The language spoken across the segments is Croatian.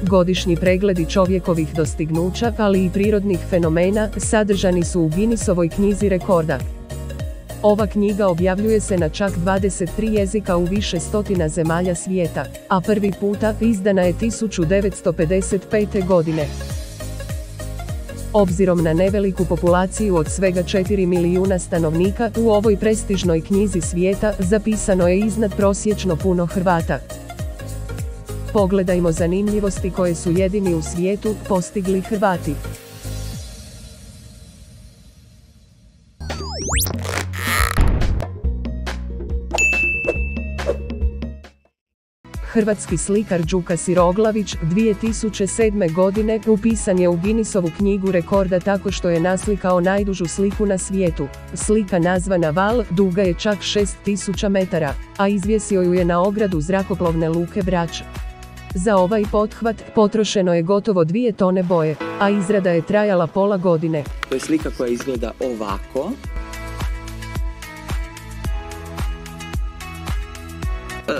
Godišnji pregledi čovjekovih dostignuća, ali i prirodnih fenomena, sadržani su u Guinnessovoj knjizi rekorda. Ova knjiga objavljuje se na čak 23 jezika u više stotina zemalja svijeta, a prvi puta izdana je 1955. godine. Obzirom na neveliku populaciju od svega 4 milijuna stanovnika, u ovoj prestižnoj knjizi svijeta zapisano je iznadprosječno puno Hrvata. Pogledajmo zanimljivosti koje su jedini u svijetu postigli Hrvati. Hrvatski slikar Đuka Siroglavić 2007. godine upisan je u Guinnessovu knjigu rekorda tako što je naslikao najdužu sliku na svijetu. Slika nazvana Val duga je čak 6000 metara, a izvjesio ju je na ogradu zrakoplovne luke Brač. Za ovaj pothvat potrošeno je gotovo 2 tone boje, a izrada je trajala pola godine. To je slika koja izgleda ovako.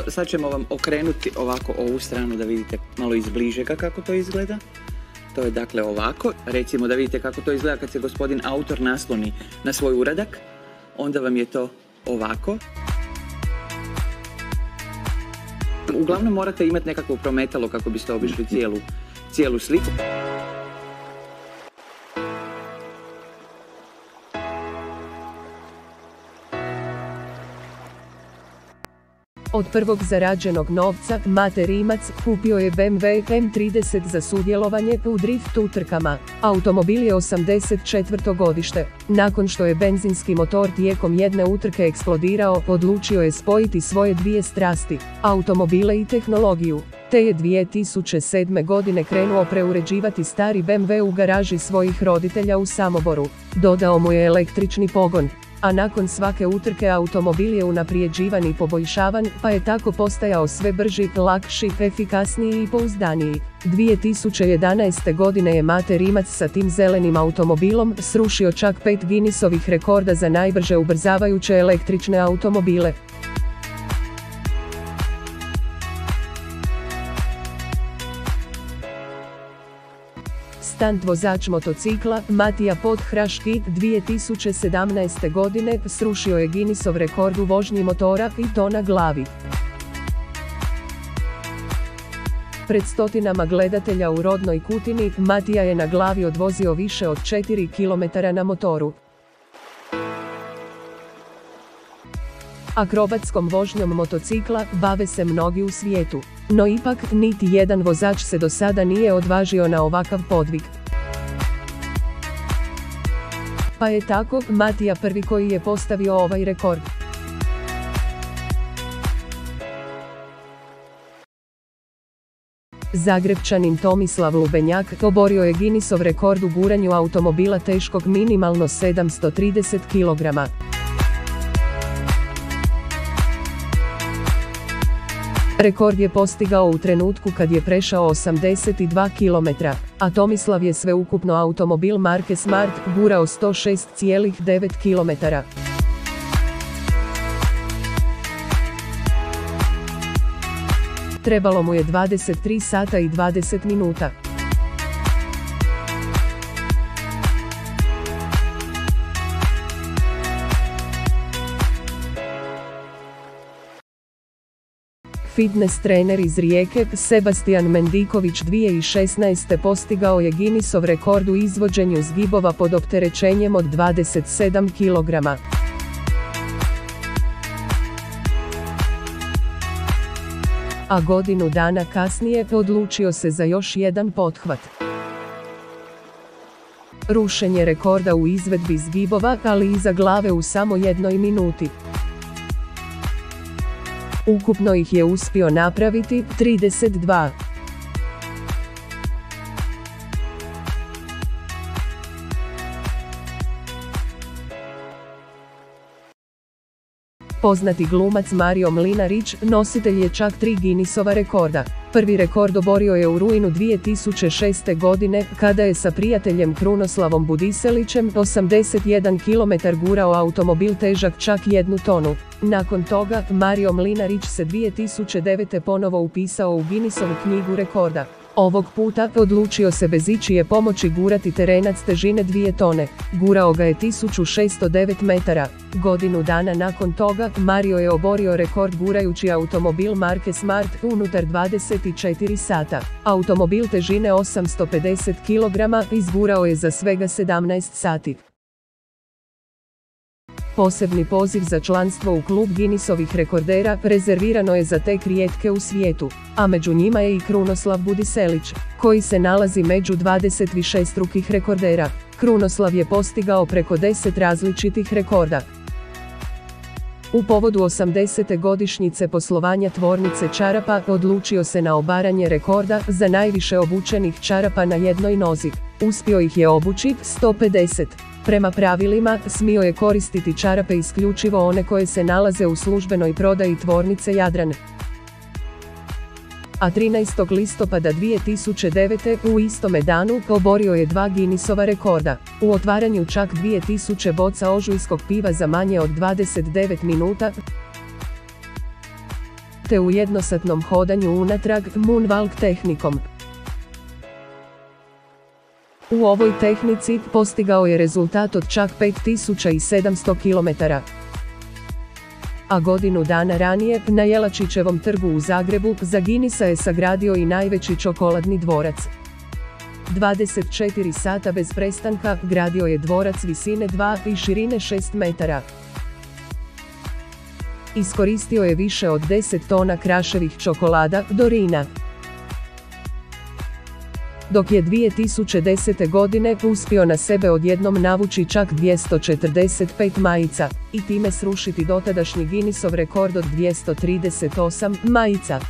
Sad ćemo vam okrenuti ovako ovu stranu da vidite malo izbližega kako to izgleda. To je dakle ovako. Recimo da vidite kako to izgleda kad se gospodin autor nasloni na svoj uradak. Onda vam je to ovako. Uglavnom morate imati nekakvo prometalo kako biste obišli cijelu sliku. Od prvog zarađenog novca, Mate Rimac kupio je BMW M30 za sudjelovanje u drift utrkama. Automobil je 84. godište. Nakon što je benzinski motor tijekom jedne utrke eksplodirao, odlučio je spojiti svoje dvije strasti, automobile i tehnologiju. Te je 2007. godine krenuo preuređivati stari BMW u garaži svojih roditelja u Samoboru. Dodao mu je električni pogon. A nakon svake utrke automobil je unaprijeđivan i poboljšavan, pa je tako postajao sve brži, lakši, efikasniji i pouzdaniji. 2011. godine je Mate Rimac sa tim zelenim automobilom srušio čak 5 Guinnessovih rekorda za najbrže ubrzavajuće električne automobile. Stunt vozač motocikla Matija Podhraški 2017. godine srušio je Guinnessov rekord u vožnji motora i to na glavi. Pred stotinama gledatelja u rodnoj Kutini, Matija je na glavi odvozio više od 4 km na motoru. Akrobatskom vožnjom motocikla bave se mnogi u svijetu, no ipak niti jedan vozač se do sada nije odvažio na ovakav podvig. Pa je tako Matija prvi koji je postavio ovaj rekord. Zagrebčanin Tomislav Lubenjak oborio je Guinnessov rekord u guranju automobila teškog minimalno 730 kg. Rekord je postigao u trenutku kad je prešao 82 km, a Tomislav je sveukupno automobil marke Smart gurao 106,9 km. Trebalo mu je 23 sata i 20 minuta. Fitness trener iz Rijeke, Sebastian Mendiković 2016. postigao je Guinnessov rekord u izvođenju zgibova pod opterećenjem od 27 kg. A godinu dana kasnije odlučio se za još jedan pothvat. Rušenje rekorda u izvedbi zgibova, ali iza glave u samo 1 minuti. Ukupno ih je uspio napraviti 32. Poznati glumac Mario Mlinarić nositelj je čak 3 Guinnessova rekorda. Prvi rekord oborio je u rujnu 2006. godine kada je sa prijateljem Krunoslavom Budiselićem 81 km gurao automobil težak čak 1 tonu. Nakon toga, Mario Mlinarić se 2009. ponovo upisao u Guinnessovu knjigu rekorda. Ovog puta odlučio se bez ičije pomoći gurati terenac težine 2 tone. Gurao ga je 1609 metara. Godinu dana nakon toga, Mario je oborio rekord gurajući automobil marke Smart unutar 24 sata. Automobil težine 850 kg izgurao je za svega 17 sati. Posebni poziv za članstvo u klub Guinnessovih rekordera rezervirano je za tek rijetke u svijetu, a među njima je i Krunoslav Budiselić, koji se nalazi među 20 višestrukih rekordera. Krunoslav je postigao preko 10 različitih rekorda. U povodu 80. godišnjice poslovanja tvornice čarapa odlučio se na obaranje rekorda za najviše obučenih čarapa na jednoj nozi. Uspio ih je obući 150. Prema pravilima, smio je koristiti čarape isključivo one koje se nalaze u službenoj prodaji tvornice Jadran. A 13. listopada 2009. u istome danu oborio je 2 Guinnessova rekorda. U otvaranju čak 2000 boca ožujskog piva za manje od 29 minuta, te u jednosatnom hodanju unatrag moonwalk tehnikom. U ovoj tehnici postigao je rezultat od čak 5700 km. A godinu dana ranije, na Jelačićevom trgu u Zagrebu, za Guinnessa je sagradio i najveći čokoladni dvorac. 24 sata bez prestanka gradio je dvorac visine 2 i širine 6 metara. Iskoristio je više od 10 tona kraševih čokolada Dorina. Dok je 2010. godine uspio na sebe odjednom navući čak 245 majica i time srušiti dotadašnji Guinnessov rekord od 238 majica.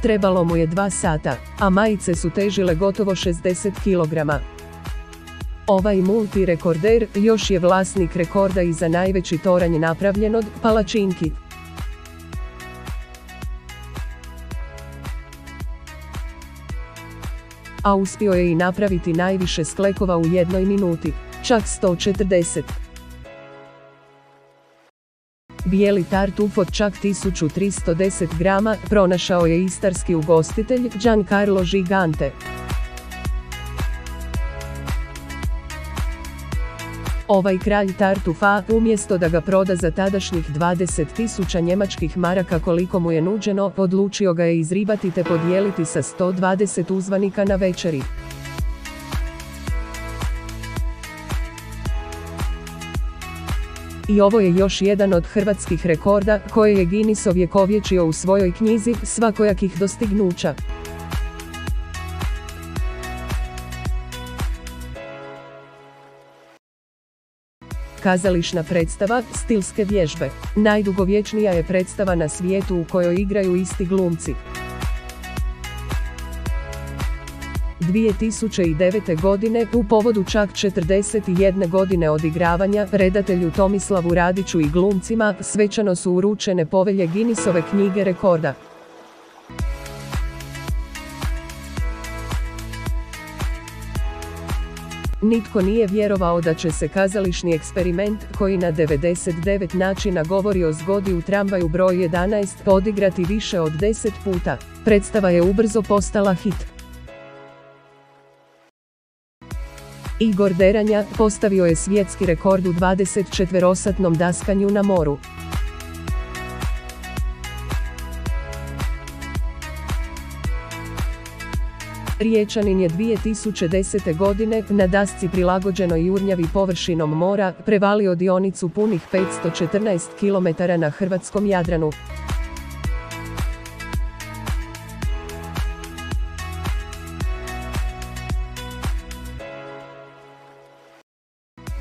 Trebalo mu je 2 sata, a majice su težile gotovo 60 kg. Ovaj multirekorder još je vlasnik rekorda i za najveći toranj napravljen od palačinki. A uspio je i napraviti najviše sklekova u jednoj minuti, čak 140. Bijeli tartuf od čak 1310 grama pronašao je istarski ugostitelj Giancarlo Gigante. Ovaj kralj tartufa, umjesto da ga proda za tadašnjih 20.000 njemačkih maraka koliko mu je nuđeno, odlučio ga je izribati te podijeliti sa 120 uzvanika na večeri. I ovo je još jedan od hrvatskih rekorda koje je Guinness ovjekovječio u svojoj knjizi svakojakih dostignuća. Kazališna predstava, stilske vježbe. Najdugovječnija je predstava na svijetu u kojoj igraju isti glumci. 2009. godine, u povodu čak 41 godine odigravanja, redatelju Tomislavu Radiću i glumcima svečano su uručene povelje Guinnessove knjige rekorda. Nitko nije vjerovao da će se kazališni eksperiment, koji na 99 načina govori o zgodi u tramvaju broj 11, odigrati više od 10 puta. Predstava je ubrzo postala hit. Igor Deranja postavio je svjetski rekord u 24-satnom daskanju na moru. Riječanin je 2010. godine na dasci prilagođenoj jurnjavi površinom mora prevalio dionicu punih 514 km na hrvatskom Jadranu.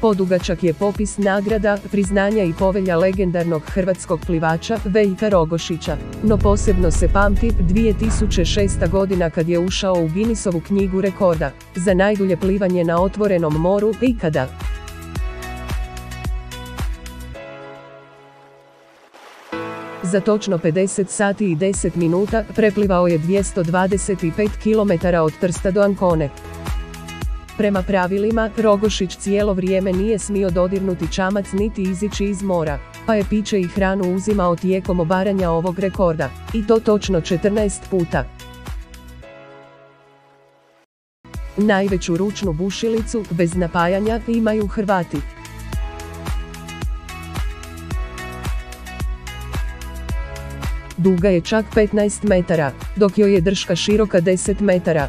Podugačak je popis nagrada, priznanja i povelja legendarnog hrvatskog plivača Veljka Rogošića, no posebno se pamti 2006. godina kad je ušao u Guinnessovu knjigu rekorda za najdulje plivanje na otvorenom moru ikada. Za točno 50 sati i 10 minuta preplivao je 225 km od Trsta do Ancone. Prema pravilima, Rogošić cijelo vrijeme nije smio dodirnuti čamac niti izići iz mora. pa je piće i hranu uzimao tijekom obaranja ovog rekorda, i to točno 14 puta. Najveću ručnu bušilicu, bez napajanja, imaju Hrvati. Duga je čak 15 metara, dok joj je drška široka 10 metara.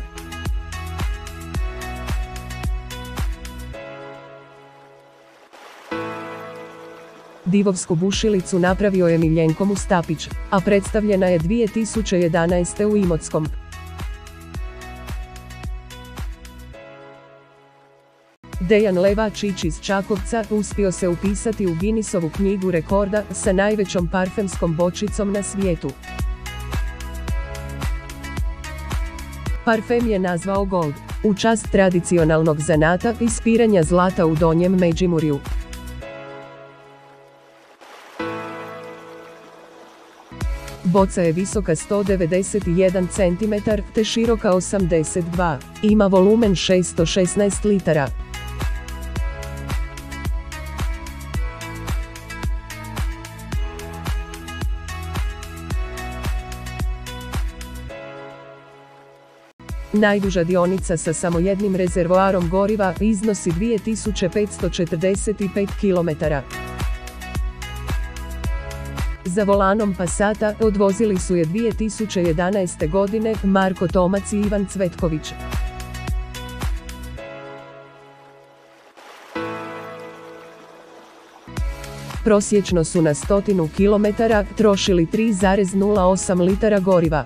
Divovsku bušilicu napravio je Miljenko Mustapić, a predstavljena je 2011. u Imotskom. Dejan Levačić iz Čakovca uspio se upisati u Guinnessovu knjigu rekorda sa najvećom parfemskom bočicom na svijetu. Parfem je nazvao Gold, u čast tradicionalnog zanata ispiranja zlata u Donjem Međimurju. Boca je visoka 191 cm te široka 82, ima volumen 616 litara. Najduža dionica sa samo jednim rezervoarom goriva iznosi 2545 km. Za volanom Passata odvozili su je 2011. godine Marko Tomac i Ivan Cvetković. Prosječno su na 100 km trošili 3,08 litara goriva.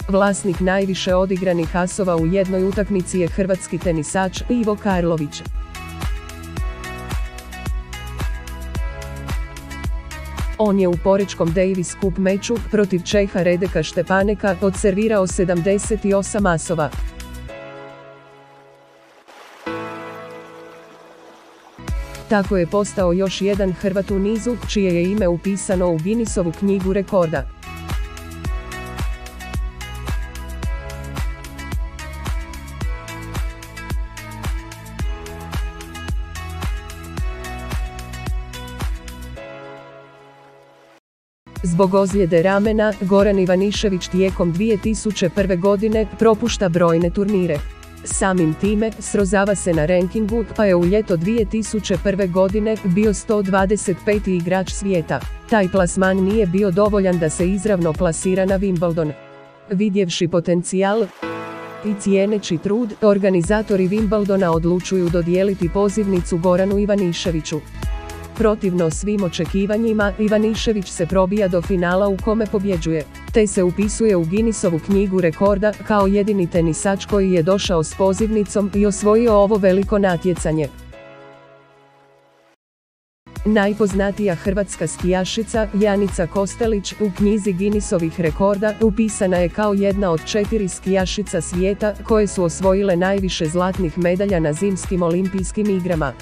Vlasnik najviše odigranih asova u jednoj utakmici je hrvatski tenisač Ivo Karlović. On je u porečkom Davis Cup meču protiv Čeha Redeka Štepaneka odservirao 78 asova. Tako je postao još jedan Hrvat u nizu, čije je ime upisano u Guinnessovu knjigu rekorda. Zbog ozljede ramena, Goran Ivanišević tijekom 2001. godine propušta brojne turnire. Samim time, srozava se na rankingu, pa je u ljeto 2001. godine bio 125. igrač svijeta. Taj plasman nije bio dovoljan da se izravno plasira na Wimbledon. Vidjevši potencijal i cijeneći trud, organizatori Wimbledona odlučuju dodijeliti pozivnicu Goranu Ivaniševiću. Protivno svim očekivanjima, Ivanišević se probija do finala u kome pobjeđuje, te se upisuje u Guinnessovu knjigu rekorda kao jedini tenisač koji je došao s pozivnicom i osvojio ovo veliko natjecanje. Najpoznatija hrvatska skijašica, Janica Kostelić, u knjizi Guinnessovih rekorda upisana je kao jedna od 4 skijašica svijeta koje su osvojile najviše zlatnih medalja na zimskim olimpijskim igrama.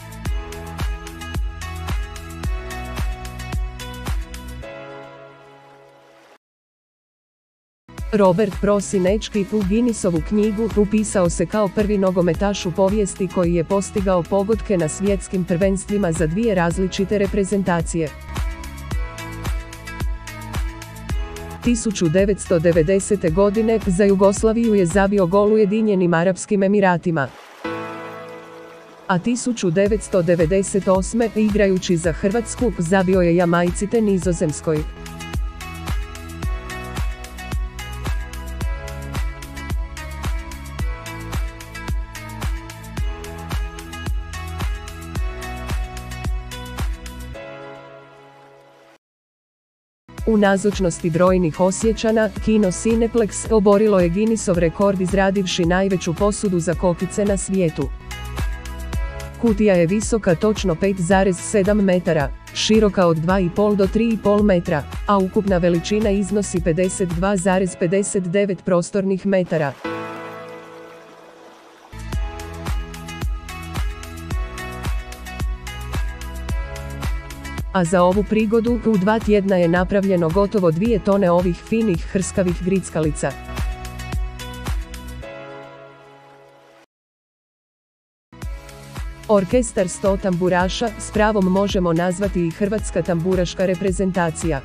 Robert Prosinečki u Guinnessovu knjigu upisao se kao prvi nogometaš u povijesti koji je postigao pogodke na svjetskim prvenstvima za 2 različite reprezentacije. 1990. godine za Jugoslaviju je zabio gol Ujedinjenim Arapskim Emiratima, a 1998. igrajući za Hrvatsku zabio je Jamajci te Nizozemskoj. U nazočnosti brojnih Osječana, kino Cineplex oborilo je Guinnessov rekord izradivši najveću posudu za kokice na svijetu. Kutija je visoka točno 5,7 metara, široka od 2,5 do 3,5 metra, a ukupna veličina iznosi 52,59 prostornih metara. A za ovu prigodu u 2 tjedna je napravljeno gotovo 2 tone ovih finih hrskavih grickalica. Orkestar 100 tamburaša s pravom možemo nazvati i hrvatska tamburaška reprezentacija.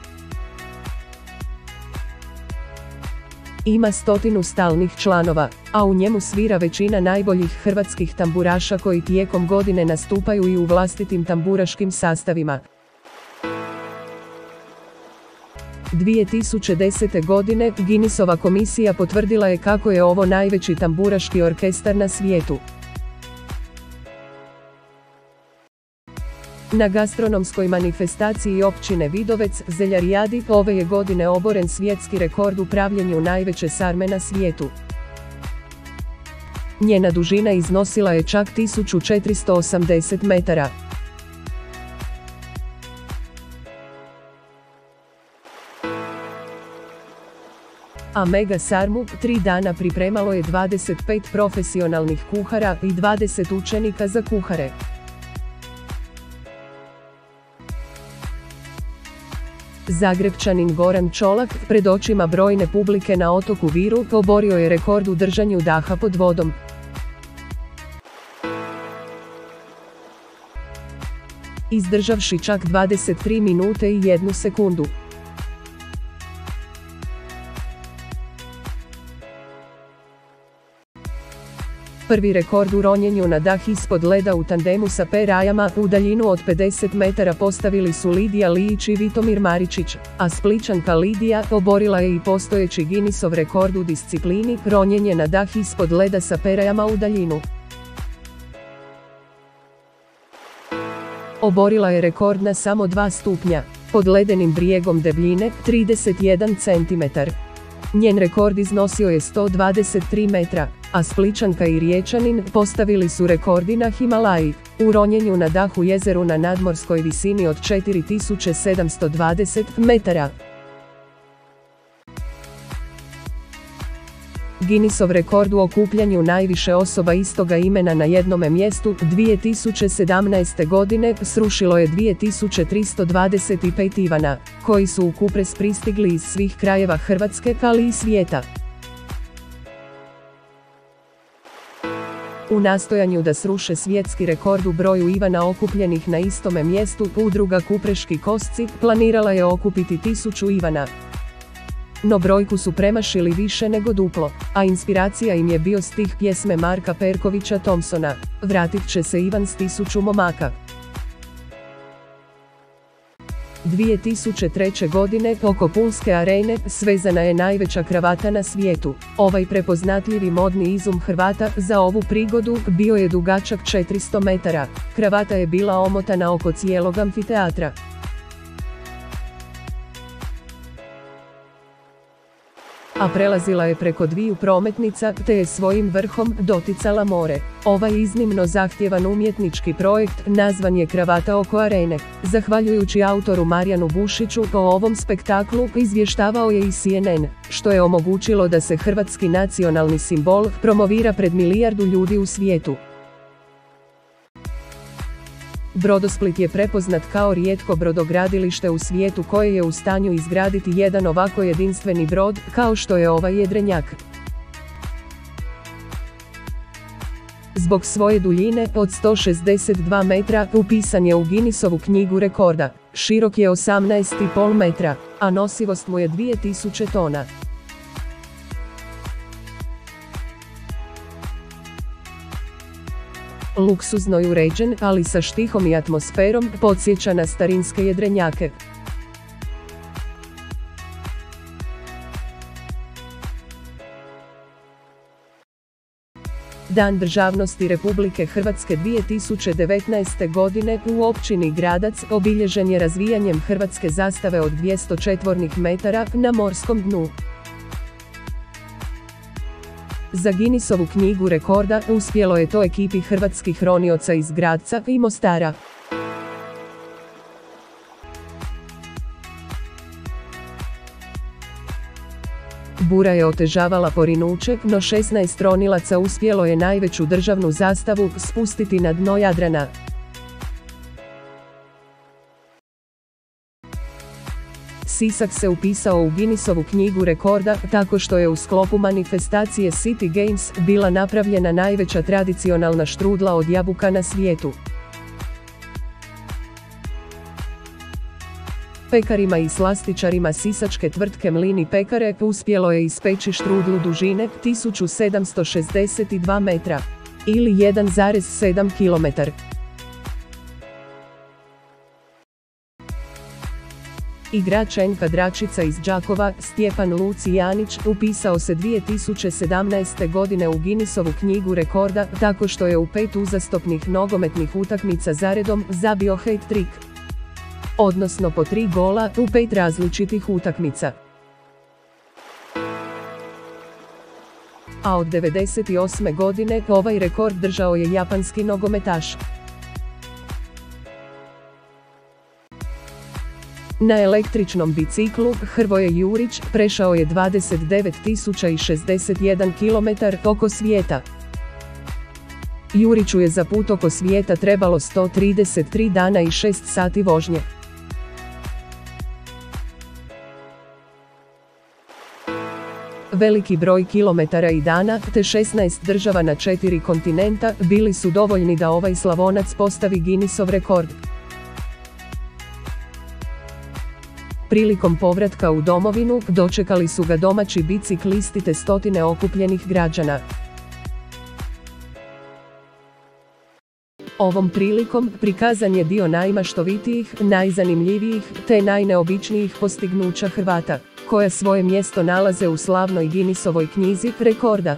Ima 100 stalnih članova, a u njemu svira većina najboljih hrvatskih tamburaša koji tijekom godine nastupaju i u vlastitim tamburaškim sastavima. 2010. godine Guinnessova komisija potvrdila je kako je ovo najveći tamburaški orkestar na svijetu. Na gastronomskoj manifestaciji općine Vidovec, Zeljarijadi, ove je godine oboren svjetski rekord u pravljenju najveće sarme na svijetu. Njena dužina iznosila je čak 1480 metara. A mega sarmu 3 dana pripremalo je 25 profesionalnih kuhara i 20 učenika za kuhare. Zagrebčanin Goran Čolak, pred očima brojne publike na otoku Viru, oborio je rekord u držanju daha pod vodom. Izdržavši čak 23 minute i 1 sekundu. Prvi rekord u ronjenju na dah ispod leda u tandemu sa perajama u daljinu od 50 metara postavili su Lidija Lijić i Vitomir Maričić, a Splićanka Lidija oborila je i postojeći Guinnessov rekord u disciplini ronjenje na dah ispod leda sa perajama u daljinu. Oborila je rekord na samo 2 stupnja, pod ledenim brijegom debljine 31 cm. Njen rekord iznosio je 123 metra, a Splićanka i Riječanin postavili su rekordi na Himalaji, u ronjenju na dah u jezeru na nadmorskoj visini od 4720 metara. Guinnessov rekord u okupljanju najviše osoba istoga imena na jednome mjestu 2017. godine srušilo je 2325 Ivana, koji su u Kupres pristigli iz svih krajeva Hrvatske, ali i svijeta. U nastojanju da sruše svjetski rekord u broju Ivana okupljenih na istome mjestu, udruga Kupreški Kosci planirala je okupiti 1000 Ivana. No brojku su premašili više nego duplo, a inspiracija im je bio stih pjesme Marka Perkovića Thompsona, Vratit će se Ivan s 1000 momaka. 2003. godine oko Pulske arene svezana je najveća kravata na svijetu. Ovaj prepoznatljivi modni izum Hrvata za ovu prigodu bio je dugačak 400 metara. Kravata je bila omotana oko cijelog amfiteatra. A prelazila je preko 2 prometnica te je svojim vrhom doticala more. Ovaj iznimno zahtjevan umjetnički projekt nazvan je Kravata oko arene. Zahvaljujući autoru Marijanu Bušiću o ovom spektaklu izvještavao je i CNN, što je omogućilo da se hrvatski nacionalni simbol promovira pred milijardu ljudi u svijetu. Brodosplit je prepoznat kao rijetko brodogradilište u svijetu koje je u stanju izgraditi jedan ovako jedinstveni brod, kao što je ovaj jedrenjak. Zbog svoje duljine od 162 metra upisan je u Guinnessovu knjigu rekorda. Širok je 18,5 metra, a nosivost mu je 2000 tona. Luksuzno i uređen, ali sa štihom i atmosferom, podsjeća na starinske jedrenjake. Dan državnosti Republike Hrvatske 2019. godine u općini Gradac obilježen je razvijanjem hrvatske zastave od 200 četvornih metara na morskom dnu. Za Guinnessovu knjigu rekorda uspjelo je to ekipi hrvatskih ronioca iz Gradca i Mostara. Bura je otežavala porinuće, no 16 ronilaca uspjelo je najveću državnu zastavu spustiti na dno Jadrana. Sisak se upisao u Guinnessovu knjigu rekorda tako što je u sklopu manifestacije City Games bila napravljena najveća tradicionalna štrudla od jabuka na svijetu. Pekarima i slastičarima sisačke tvrtke Mlini pekare uspjelo je ispeći štrudlu dužine 1762 metra ili 1,7 km. Igrač NK Dračica iz Đakova, Stjepan Lucijanić, upisao se 2017. godine u Guinnessovu knjigu rekorda tako što je u 5 uzastopnih nogometnih utakmica zaredom zabio hat-trick, odnosno po 3 gola u 5 različitih utakmica. A od 1998. godine ovaj rekord držao je japanski nogometaš. Na električnom biciklu Hrvoje Jurić prešao je 29.061 km oko svijeta. Juriću je za put oko svijeta trebalo 133 dana i 6 sati vožnje. Veliki broj kilometara i dana, te 16 država na 4 kontinenta bili su dovoljni da ovaj Slavonac postavi Guinnessov rekord. Prilikom povratka u domovinu dočekali su ga domaći biciklisti te stotine okupljenih građana. Ovom prilikom prikazan je dio najmaštovitijih, najzanimljivijih te najneobičnijih postignuća Hrvata, koja svoje mjesto nalaze u slavnoj Guinnessovoj knjizi rekorda.